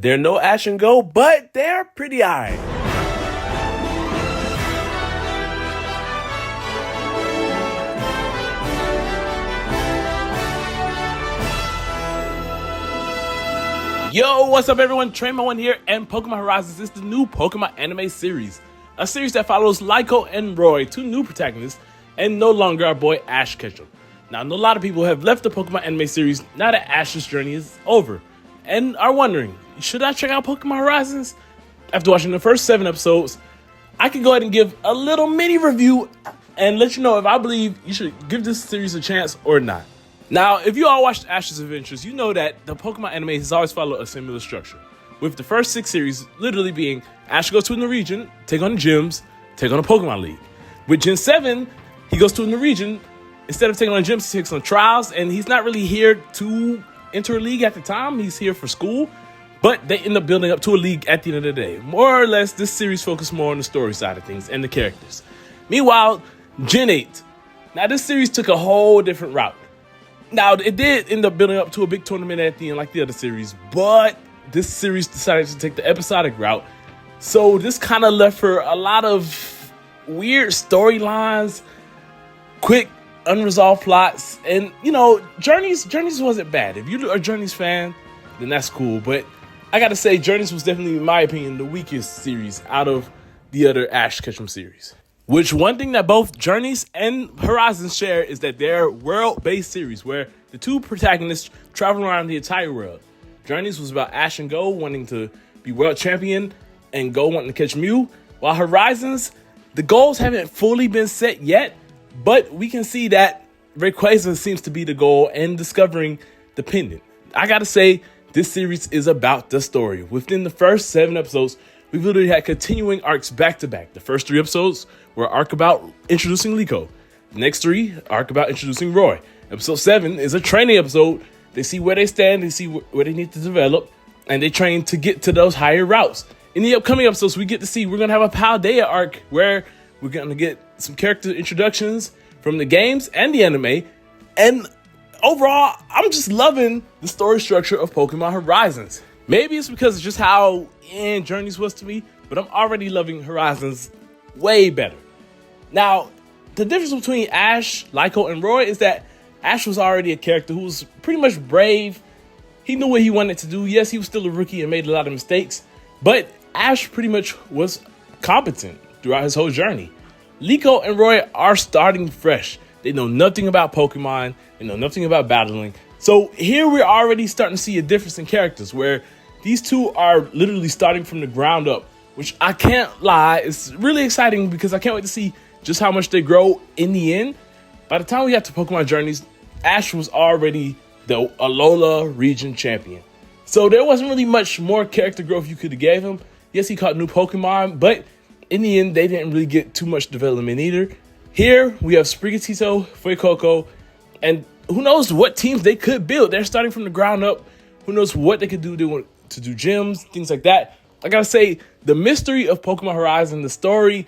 They're no Ash and Go, but they're pretty alright. Yo, what's up everyone? Traymo1 here, and Pokémon Horizons is the new Pokémon anime series. A series that follows Lyco and Roy, two new protagonists, and no longer our boy Ash Ketchum. Now, I know a lot of people have left the Pokémon anime series now that Ash's journey is over, and are wondering, should I check out Pokémon Horizons? After watching the first 7 episodes, I can go ahead and give a little mini review and let you know if I believe you should give this series a chance or not. Now, if you all watched Ash's Adventures, you know that the Pokemon anime has always followed a similar structure, with the first 6 series literally being Ash goes to a new region, take on the gyms, take on a Pokemon League. With Gen 7, he goes to a new region, instead of taking on gyms, he takes on trials, and he's not really here to enter a league at the time, he's here for school, but they end up building up to a league at the end of the day. More or less, this series focuses more on the story side of things and the characters. Meanwhile, Gen 8. Now, this series took a whole different route. Now, it did end up building up to a big tournament at the end like the other series, but this series decided to take the episodic route. So this kind of left for a lot of weird storylines, quick, unresolved plots, and, you know, Journeys wasn't bad. If you're a Journeys fan, then that's cool, but I gotta say, Journeys was definitely, in my opinion, the weakest series out of the other Ash Ketchum series. Which one thing that both Journeys and Horizons share is that they're world-based series where the two protagonists travel around the entire world. Journeys was about Ash and Go wanting to be world champion and Go wanting to catch Mew, while Horizons, the goals haven't fully been set yet, but we can see that Rayquaza seems to be the goal and discovering the pendant. I gotta say, this series is about the story. Within the first 7 episodes, we've literally had continuing arcs back-to-back. The first 3 episodes were an arc about introducing Lyco. The next 3, arc about introducing Roy. Episode 7 is a training episode. They see where they stand, they see where they need to develop, and they train to get to those higher routes. In the upcoming episodes, we get to see, we're going to have a Paldea arc where we're going to get some character introductions from the games and the anime. And overall, I'm just loving the story structure of Pokemon Horizons. Maybe it's because it's just how Journeys was to me, but I'm already loving Horizons way better. Now, the difference between Ash, Lyco, and Roy is that Ash was already a character who was pretty much brave. He knew what he wanted to do. Yes, he was still a rookie and made a lot of mistakes, but Ash pretty much was competent throughout his whole journey. Lyco and Roy are starting fresh. They know nothing about Pokemon. They know nothing about battling. So here we're already starting to see a difference in characters where these two are literally starting from the ground up, which I can't lie, it's really exciting because I can't wait to see just how much they grow in the end. By the time we got to Pokemon Journeys, Ash was already the Alola region champion. So there wasn't really much more character growth you could have gave him. Yes, he caught new Pokemon, but in the end, they didn't really get too much development either. Here, we have Sprigatito, Fuecoco, and who knows what teams they could build. They're starting from the ground up. Who knows what they could do. They want to do gyms, things like that. I gotta say, the mystery of Pokemon Horizon, the story,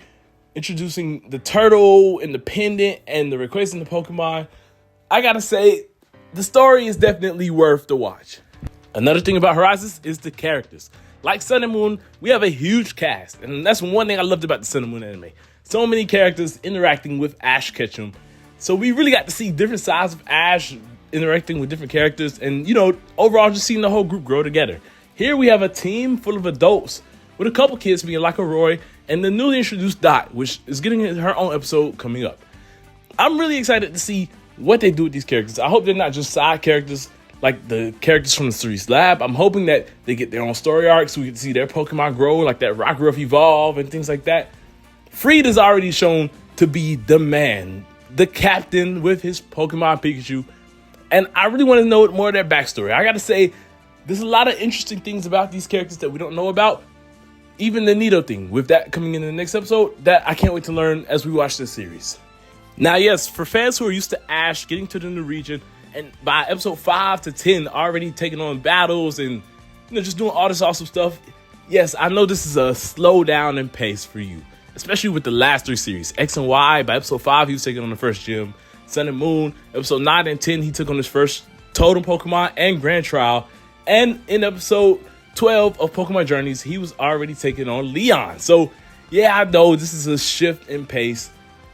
introducing the turtle and the pendant and the Rayquaza and the Pokemon, I gotta say, the story is definitely worth the watch. Another thing about Horizons is the characters. Like Sun and Moon, we have a huge cast, and that's one thing I loved about the Sun and Moon anime. So many characters interacting with Ash Ketchum. So we really got to see different sides of Ash interacting with different characters, and, you know, overall just seeing the whole group grow together. Here we have a team full of adults, with a couple kids being like a Roy, and the newly introduced Dot, which is getting her own episode coming up. I'm really excited to see what they do with these characters. I hope they're not just side characters like the characters from the series Lab. I'm hoping that they get their own story arcs so we can see their Pokemon grow, like that Rockruff evolve and things like that. Freed is already shown to be the man, the captain with his Pokemon Pikachu, and I really want to know more of their backstory. I gotta say, there's a lot of interesting things about these characters that we don't know about. Even the Nido thing, with that coming in the next episode, that I can't wait to learn as we watch this series. Now, yes, for fans who are used to Ash getting to the new region, and by episode 5 to 10 already taking on battles and, you know, just doing all this awesome stuff, yes, I know this is a slow down in pace for you, especially with the last 3 series. X and Y, by episode 5, he was taking on the first gym. Sun and Moon, episode 9 and 10, he took on his first Totem Pokemon and Grand Trial. And in episode 12 of Pokemon Journeys, he was already taking on Leon. So, yeah, I know this is a shift in pace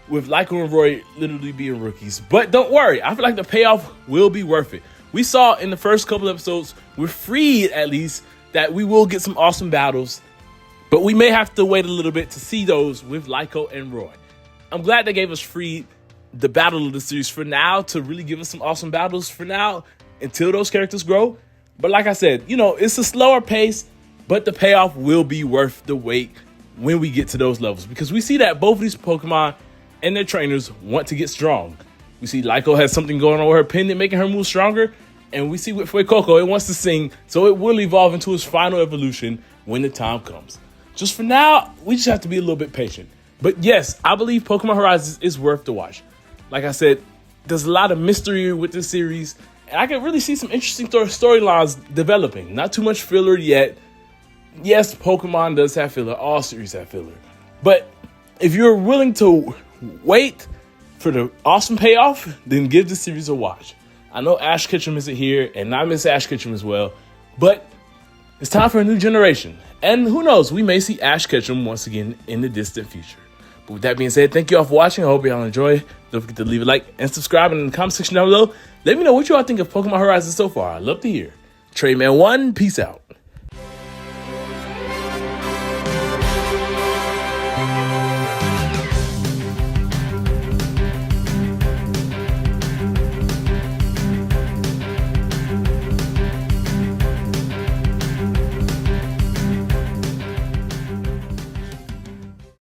with Lyco and Roy literally being rookies. But don't worry, I feel like the payoff will be worth it. We saw in the first couple episodes, with Freed at least, that we will get some awesome battles. But we may have to wait a little bit to see those with Lyco and Roy. I'm glad they gave us Freed, the battle of the series for now, to really give us some awesome battles for now until those characters grow. But like I said, you know, it's a slower pace, but the payoff will be worth the wait when we get to those levels. Because we see that both of these Pokemon and their trainers want to get strong. We see Lyco has something going on with her pendant, making her move stronger. And we see with Fuecoco, it wants to sing, so it will evolve into its final evolution when the time comes. Just for now, we just have to be a little bit patient. But yes, I believe Pokemon Horizons is worth the watch. Like I said, there's a lot of mystery with this series, and I can really see some interesting storylines developing. Not too much filler yet. Yes, Pokemon does have filler. All series have filler. But if you're willing to wait for the awesome payoff, then give the series a watch. I know Ash Ketchum isn't here, and I miss Ash Ketchum as well. But it's time for a new generation. And who knows, we may see Ash Ketchum once again in the distant future. But with that being said, thank you all for watching. I hope y'all enjoy. Don't forget to leave a like and subscribe. And in the comment section down below, let me know what you all think of Pokemon Horizons so far. I'd love to hear. Treyman1, peace out.